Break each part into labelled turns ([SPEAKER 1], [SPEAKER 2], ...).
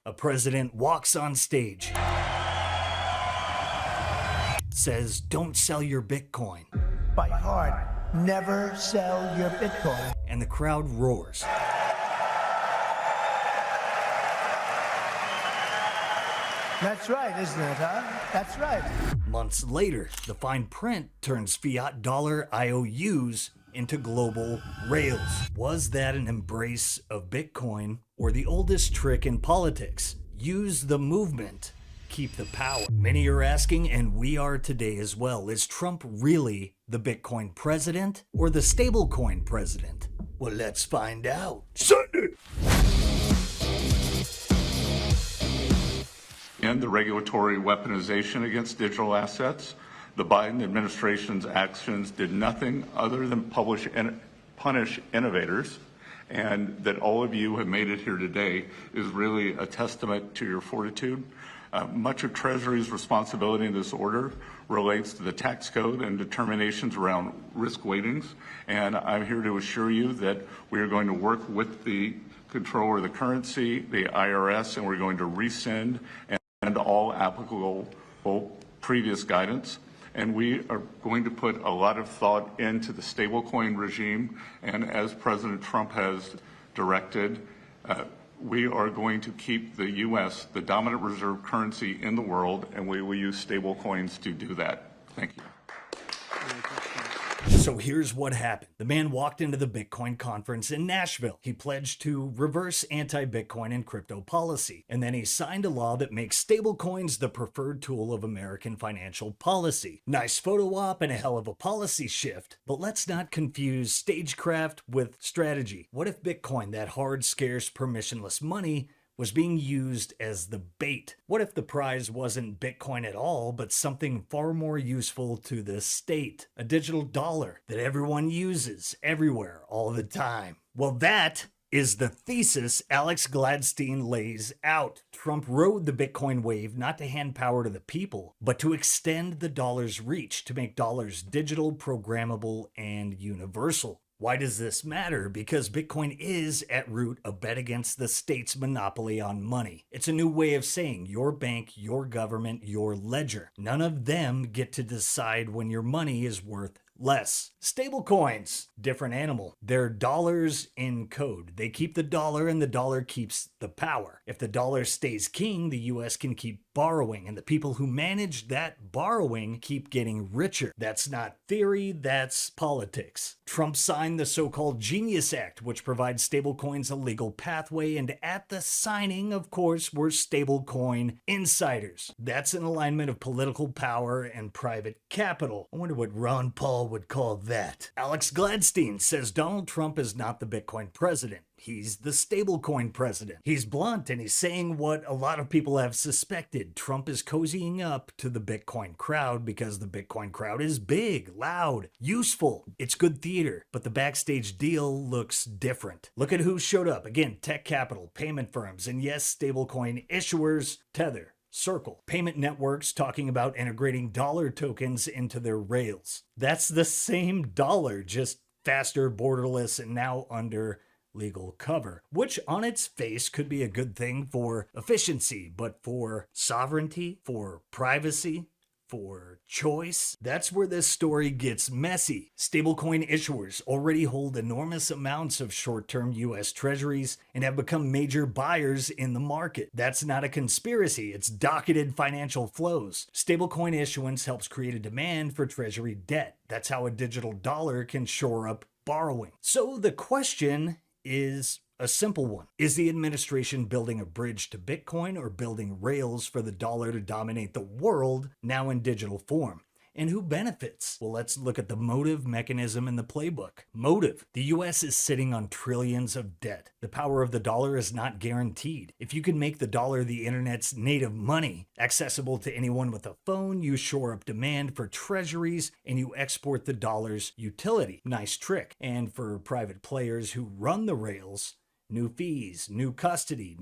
[SPEAKER 1] A president walks on stage, says, "Don't sell your Bitcoin."
[SPEAKER 2] By heart, never sell your Bitcoin.
[SPEAKER 1] And the crowd roars.
[SPEAKER 2] That's right, isn't it, huh? That's right.
[SPEAKER 1] Months later, the fine print turns fiat dollar IOUs into global rails. Was that an embrace of Bitcoin, or the oldest trick in politics? Use the movement, keep the power. Many are asking, and we are today as well, is Trump really the Bitcoin president or the stablecoin president? Well, let's find out. Sunday!
[SPEAKER 3] And the regulatory weaponization against digital assets. The Biden administration's actions did nothing other than punish innovators, and that all of you have made it here today is really a testament to your fortitude. Much of Treasury's responsibility in this order relates to the tax code and determinations around risk weightings, and I'm here to assure you that we are going to work with the controller of the currency, the IRS, and we're going to rescind and all applicable previous guidance. And we are going to put a lot of thought into the stablecoin regime. And as President Trump has directed, we are going to keep the U.S. the dominant reserve currency in the world, and we will use stablecoins to do that. Thank you.
[SPEAKER 1] So here's what happened. The man walked into the Bitcoin conference in Nashville. He pledged to reverse anti-Bitcoin and crypto policy. And then he signed a law that makes stablecoins the preferred tool of American financial policy. Nice photo op and a hell of a policy shift. But let's not confuse stagecraft with strategy. What if Bitcoin, that hard, scarce, permissionless money, was being used as the bait? What if the prize wasn't Bitcoin at all, but something far more useful to the state? A digital dollar that everyone uses everywhere all the time. Well, that is the thesis Alex Gladstein lays out. Trump rode the Bitcoin wave not to hand power to the people, but to extend the dollar's reach, to make dollars digital, programmable, and universal. Why does this matter? Because Bitcoin is, at root, a bet against the state's monopoly on money. It's a new way of saying your bank, your government, your ledger. None of them get to decide when your money is worth less. Stablecoins, different animal. They're dollars in code. They keep the dollar and the dollar keeps the power. If the dollar stays king, the US can keep borrowing, and the people who manage that borrowing keep getting richer. That's not theory, that's politics. Trump signed the so-called Genius Act, which provides stablecoins a legal pathway, and at the signing, of course, were stablecoin insiders. That's an alignment of political power and private capital. I wonder what Ron Paul would call that. Alex Gladstein says Donald Trump is not the Bitcoin president. He's the stablecoin president. He's blunt and he's saying what a lot of people have suspected. Trump is cozying up to the Bitcoin crowd because the Bitcoin crowd is big, loud, useful. It's good theater, but the backstage deal looks different. Look at who showed up. Again, tech capital, payment firms, and yes, stablecoin issuers, Tether, Circle, payment networks talking about integrating dollar tokens into their rails. That's the same dollar, just faster, borderless, and now under legal cover, which on its face could be a good thing for efficiency, but for sovereignty, for privacy, for choice, that's where this story gets messy. Stablecoin issuers already hold enormous amounts of short-term US treasuries and have become major buyers in the market. That's not a conspiracy, it's docketed financial flows. Stablecoin issuance helps create a demand for treasury debt. That's how a digital dollar can shore up borrowing. So the question is a simple one. Is the administration building a bridge to Bitcoin or building rails for the dollar to dominate the world now in digital form? And who benefits? Well, let's look at the motive, mechanism, and the playbook. Motive. The US is sitting on trillions of debt. The power of the dollar is not guaranteed. If you can make the dollar the internet's native money, accessible to anyone with a phone, you shore up demand for treasuries and you export the dollar's utility. Nice trick. And for private players who run the rails, new fees, new custody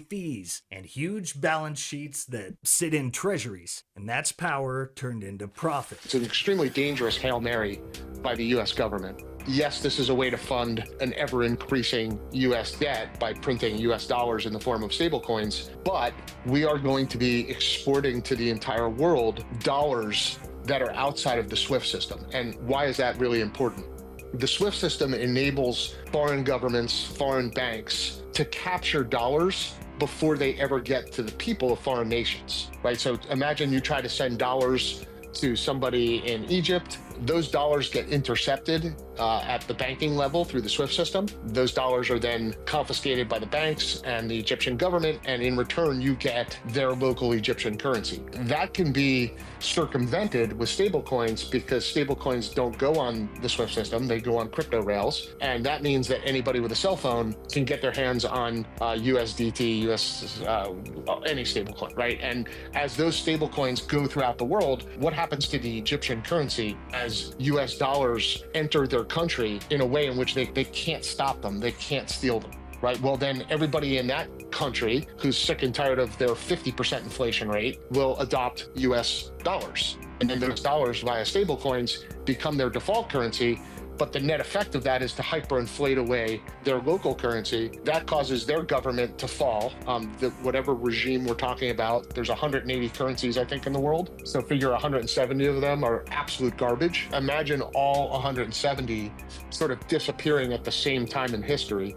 [SPEAKER 1] fees, and huge balance sheets that sit in treasuries. And that's power turned into profit.
[SPEAKER 4] It's an extremely dangerous Hail Mary by the U.S. government. yes, this is a way to fund an ever-increasing US debt by printing US dollars in the form of stablecoins, but we are going to be exporting to the entire world dollars that are outside of the SWIFT system. And why is that really important? The SWIFT system enables foreign governments, foreign banks to capture dollars before they ever get to the people of foreign nations, right? So imagine you try to send dollars to somebody in Egypt. Those dollars get intercepted at the banking level through the SWIFT system. Those dollars are then confiscated by the banks and the Egyptian government, and in return, you get their local Egyptian currency. That can be circumvented with stablecoins because stablecoins don't go on the SWIFT system, they go on crypto rails. And that means that anybody with a cell phone can get their hands on USDT, any stablecoin, right? And as those stablecoins go throughout the world, what happens to the Egyptian currency as US dollars enter their country in a way in which they can't stop them, they can't steal them, right? Well, then everybody in that country who's sick and tired of their 50% inflation rate will adopt US dollars. And then those dollars via stablecoins become their default currency. But the net effect of that is to hyperinflate away their local currency. That causes their government to fall. Whatever regime we're talking about, there's 180 currencies, I think, in the world. So figure 170 of them are absolute garbage. Imagine all 170 sort of disappearing at the same time in history.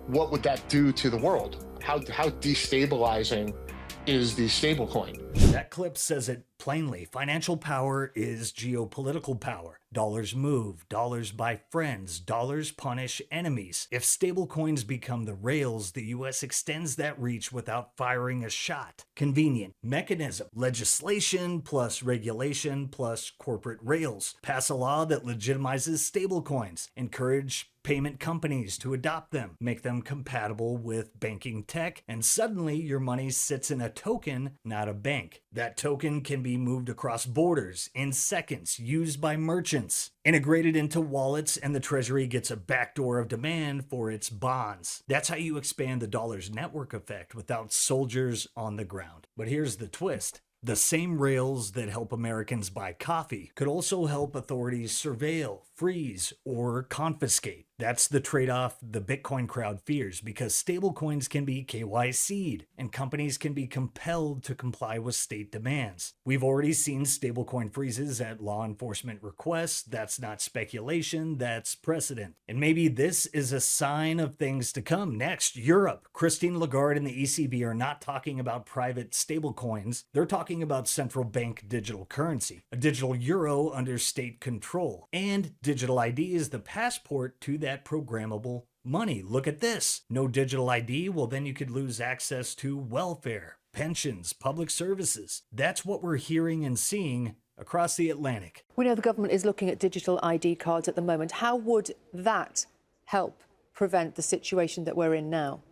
[SPEAKER 4] What would that do to the world? How destabilizing is the stablecoin?
[SPEAKER 1] That clip says it plainly. Financial power is geopolitical power. Dollars move, dollars buy friends, dollars punish enemies. If stablecoins become the rails, the US extends that reach without firing a shot. Convenient mechanism. Legislation plus regulation plus corporate rails. Pass a law that legitimizes stablecoins. Encourage payment companies to adopt them, make them compatible with banking tech, and suddenly your money sits in a token, not a bank. That token can be moved across borders in seconds, used by merchants, integrated into wallets, and the Treasury gets a backdoor of demand for its bonds. That's how you expand the dollar's network effect without soldiers on the ground. But here's the twist. The same rails that help Americans buy coffee could also help authorities surveil, freeze, or confiscate. That's the trade-off the Bitcoin crowd fears, because stablecoins can be KYC'd and companies can be compelled to comply with state demands. We've already seen stablecoin freezes at law enforcement requests. That's not speculation, that's precedent. And maybe this is a sign of things to come. Next, Europe. Christine Lagarde and the ECB are not talking about private stablecoins. They're talking about central bank digital currency, a digital euro under state control. And digital ID is the passport to that programmable money. Look at this. No digital ID? Well, then you could lose access to welfare, pensions, public services. That's what we're hearing and seeing across the Atlantic.
[SPEAKER 5] We know the government is looking at digital ID cards at the moment. How would that help prevent the situation that we're in now?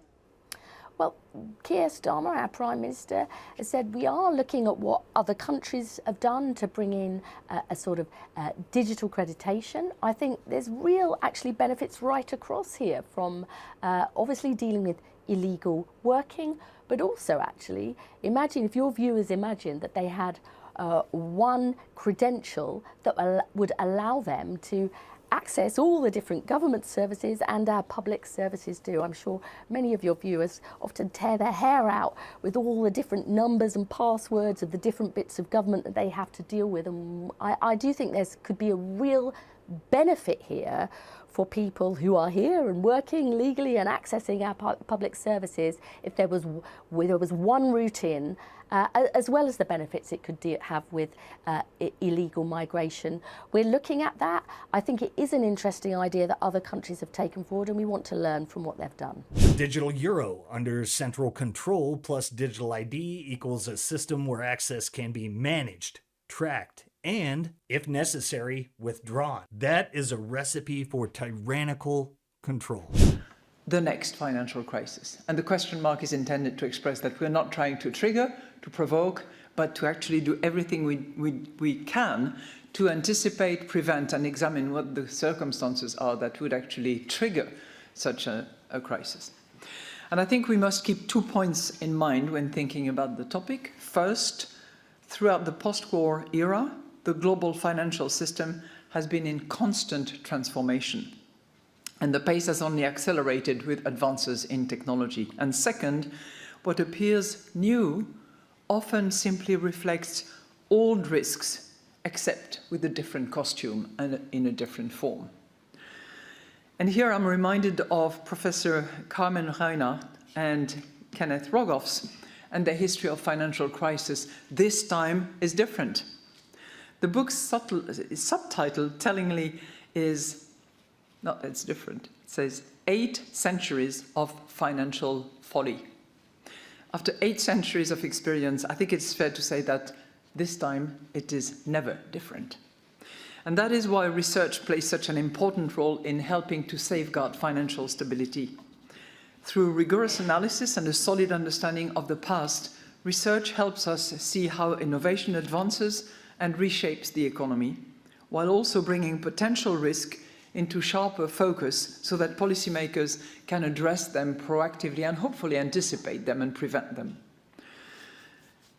[SPEAKER 6] Well, Keir Starmer, our Prime Minister, has said we are looking at what other countries have done to bring in a sort of digital accreditation. I think there's real actually benefits right across here, from obviously dealing with illegal working, but also actually imagine if your viewers imagine that they had one credential that would allow them to access all the different government services and our public services do. I'm sure many of your viewers often tear their hair out with all the different numbers and passwords of the different bits of government that they have to deal with. And I do think could be a real benefit here for people who are here and working legally and accessing our public services if there was one route in, as well as the benefits it could have with illegal migration. We're looking at that. I think it is an interesting idea that other countries have taken forward, and we want to learn from what they've done.
[SPEAKER 1] Digital euro under central control plus digital ID equals a system where access can be managed, tracked, and, if necessary, withdrawn. That is a recipe for tyrannical control.
[SPEAKER 7] The next financial crisis. And the question mark is intended to express that we're not trying to trigger, to provoke, but to actually do everything we can to anticipate, prevent, and examine what the circumstances are that would actually trigger such a crisis. And I think we must keep 2 points in mind when thinking about the topic. First, throughout the post-war era, the global financial system has been in constant transformation. And the pace has only accelerated with advances in technology. And second, what appears new often simply reflects old risks, except with a different costume and in a different form. And here I'm reminded of Professor Carmen Reiner and Kenneth Rogoff's and their history of financial crisis. This time is different. The book's subtitle, tellingly, is, no, it's different. It says, 8 Centuries of Financial Folly. After 8 centuries of experience, I think it's fair to say that this time it is never different. And that is why research plays such an important role in helping to safeguard financial stability. Through rigorous analysis and a solid understanding of the past, research helps us see how innovation advances and reshapes the economy, while also bringing potential risk into sharper focus so that policymakers can address them proactively and hopefully anticipate them and prevent them.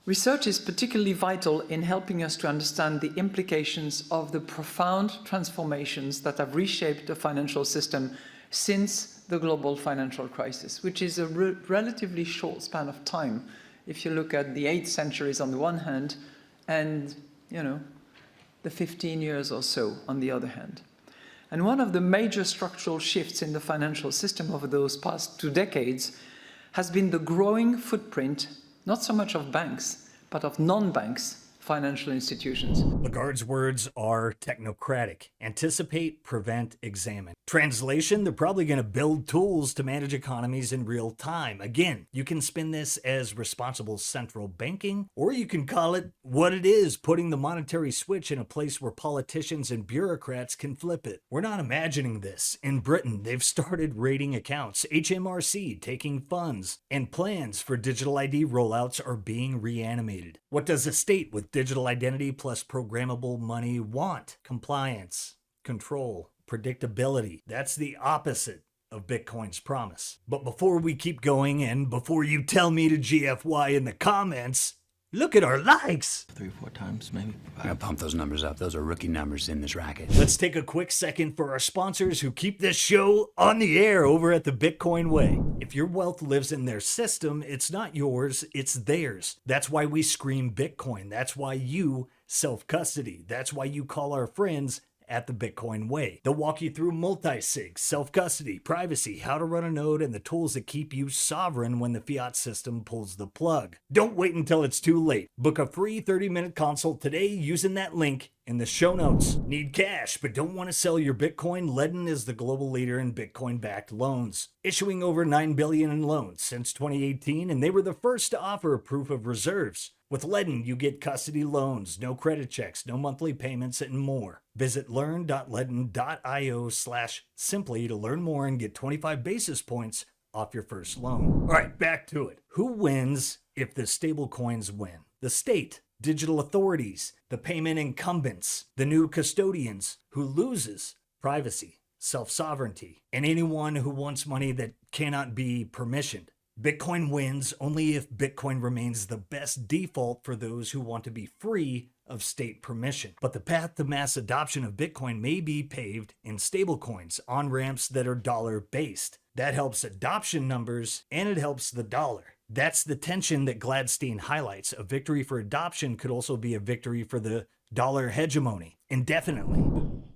[SPEAKER 7] Research is particularly vital in helping us to understand the implications of the profound transformations that have reshaped the financial system since the global financial crisis, which is a relatively short span of time if you look at the 8 centuries on the one hand and, the 15 years or so on the other hand. And one of the major structural shifts in the financial system over those past 2 decades has been the growing footprint, not so much of banks, but of non-banks financial institutions.
[SPEAKER 1] Lagarde's words are technocratic. Anticipate, prevent, examine. Translation, they're probably going to build tools to manage economies in real time. Again, you can spin this as responsible central banking, or you can call it what it is, putting the monetary switch in a place where politicians and bureaucrats can flip it. We're not imagining this. In Britain, they've started raiding accounts, HMRC taking funds, and plans for digital ID rollouts are being reanimated. What does a state with digital identity plus programmable money want? Compliance, control, predictability. That's the opposite of Bitcoin's promise. But before we keep going and before you tell me to GFY in the comments, look at our likes.
[SPEAKER 8] 3 or 4 times, maybe. I gotta pump those numbers up. Those are rookie numbers in this racket.
[SPEAKER 1] Let's take a quick second for our sponsors who keep this show on the air over at the Bitcoin Way. If your wealth lives in their system, it's not yours, it's theirs. That's why we scream Bitcoin. That's why you self-custody. That's why you call our friends at the Bitcoin Way. They'll walk you through multi-sig, self-custody, privacy, how to run a node, and the tools that keep you sovereign when the fiat system pulls the plug. Don't wait until it's too late. Book a free 30-minute consult today using that link in the show notes. Need cash but don't want to sell your Bitcoin? Ledn is the global leader in Bitcoin-backed loans, issuing over $9 billion in loans since 2018, and they were the first to offer a proof of reserves. With Ledn, you get custody loans, no credit checks, no monthly payments, and more. Visit learn.ledn.io/simply to learn more and get 25 basis points off your first loan. All right, back to it. Who wins if the stablecoins win? The state, digital authorities, the payment incumbents, the new custodians. Who loses? Privacy, self-sovereignty, and anyone who wants money that cannot be permissioned. Bitcoin wins only if Bitcoin remains the best default for those who want to be free of state permission. But the path to mass adoption of Bitcoin may be paved in stablecoins, on-ramps that are dollar-based. That helps adoption numbers, and it helps the dollar. That's the tension that Gladstein highlights. A victory for adoption could also be a victory for the dollar hegemony, indefinitely.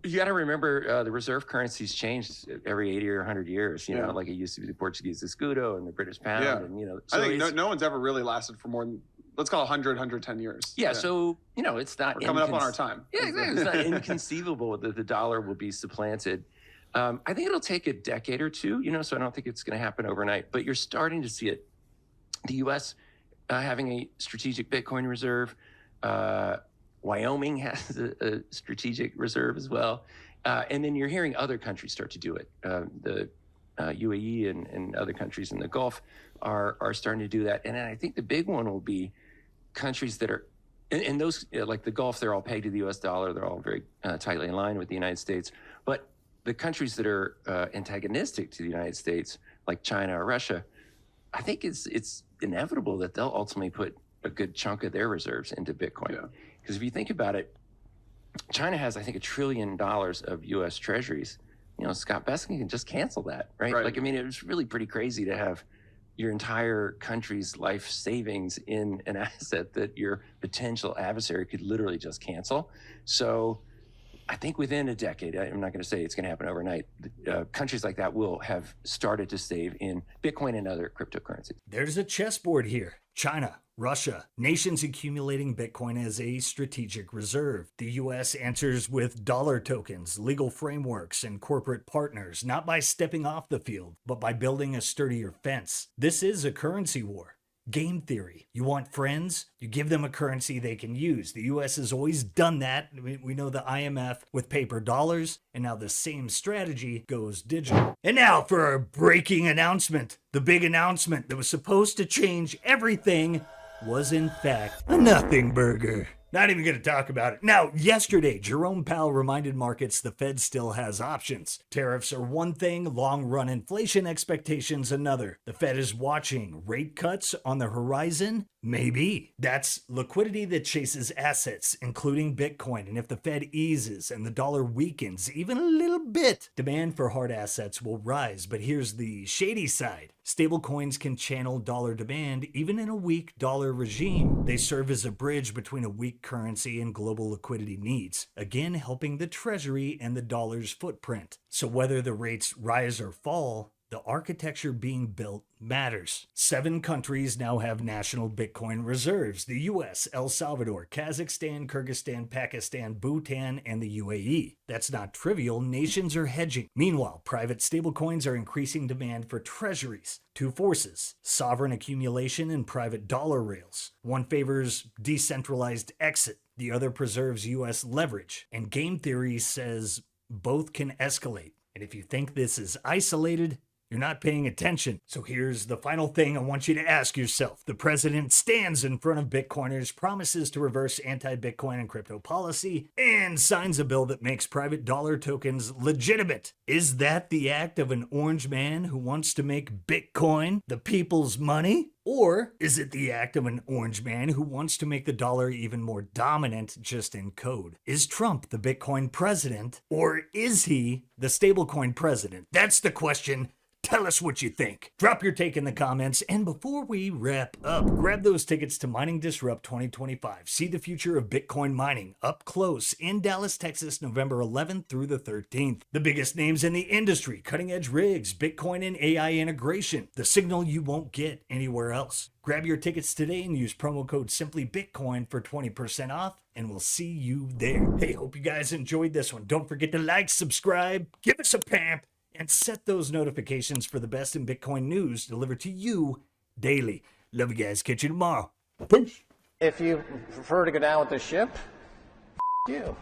[SPEAKER 9] You got to remember the reserve currencies changed every 80 or 100 years, you know, like it used to be the Portuguese escudo and the British pound.
[SPEAKER 10] Yeah.
[SPEAKER 9] And, so
[SPEAKER 10] I think no one's ever really lasted for more than, let's call it 100, 110 years.
[SPEAKER 9] Yeah, so, it's not...
[SPEAKER 10] We're coming up on our time.
[SPEAKER 9] Yeah, exactly. It's not inconceivable that the dollar will be supplanted. I think it'll take a decade or two, so I don't think it's going to happen overnight. But you're starting to see it. The U.S. Having a strategic Bitcoin reserve, Wyoming has a strategic reserve as well. And then you're hearing other countries start to do it. The UAE and other countries in the Gulf are starting to do that. And I think the big one will be countries that are, and those, like the Gulf, they're all pegged to the US dollar. They're all very tightly in line with the United States. But the countries that are antagonistic to the United States, like China or Russia, I think it's inevitable that they'll ultimately put a good chunk of their reserves into Bitcoin. Yeah. Because if you think about it, China has, I think, $1 trillion of U.S. treasuries, Scott Bessing can just cancel that, right?
[SPEAKER 10] Right.
[SPEAKER 9] Like, I mean, it was really pretty crazy to have your entire country's life savings in an asset that your potential adversary could literally just cancel. So I think within a decade, I'm not going to say it's going to happen overnight, countries like that will have started to save in Bitcoin and other cryptocurrencies.
[SPEAKER 1] There's a chessboard here. China, Russia, nations accumulating Bitcoin as a strategic reserve. The US answers with dollar tokens, legal frameworks, and corporate partners, not by stepping off the field, but by building a sturdier fence. This is a currency war. Game theory. You want friends? You give them a currency they can use. The US has always done that. We know the IMF with paper dollars, and now the same strategy goes digital. And now for our breaking announcement. The big announcement that was supposed to change everything was in fact a nothing burger. Not even going to talk about it. Now, yesterday, Jerome Powell reminded markets the Fed still has options. Tariffs are one thing, long-run inflation expectations another. The Fed is watching. Rate cuts on the horizon? Maybe. That's liquidity that chases assets, including Bitcoin. And if the Fed eases and the dollar weakens even a little bit, demand for hard assets will rise. But here's the shady side. Stablecoins can channel dollar demand even in a weak dollar regime. They serve as a bridge between a weak currency and global liquidity needs, again helping the treasury and the dollar's footprint. So whether the rates rise or fall, the architecture being built matters. 7 countries now have national Bitcoin reserves: the US, El Salvador, Kazakhstan, Kyrgyzstan, Pakistan, Bhutan, and the UAE. That's not trivial. Nations are hedging. Meanwhile, private stablecoins are increasing demand for treasuries. 2 forces: sovereign accumulation and private dollar rails. One favors decentralized exit. The other preserves US leverage. And game theory says both can escalate. And if you think this is isolated, you're not paying attention. So here's the final thing I want you to ask yourself. The president stands in front of Bitcoiners, promises to reverse anti-Bitcoin and crypto policy, and signs a bill that makes private dollar tokens legitimate. Is that the act of an orange man who wants to make Bitcoin the people's money? Or is it the act of an orange man who wants to make the dollar even more dominant just in code? Is Trump the Bitcoin president, or is he the stablecoin president? That's the question. Tell us what you think. Drop your take in the comments. And before we wrap up, grab those tickets to Mining Disrupt 2025. See the future of Bitcoin mining up close in Dallas, Texas, November 11th through the 13th. The biggest names in the industry, cutting edge rigs, Bitcoin and AI integration, the signal you won't get anywhere else. Grab your tickets today and use promo code SimplyBitcoin for 20% off, and we'll see you there. Hey, hope you guys enjoyed this one. Don't forget to like, subscribe, give us a pamp, and set those notifications for the best in Bitcoin news delivered to you daily. Love you guys. Catch you tomorrow. Peace.
[SPEAKER 11] If you prefer to go down with the ship, you.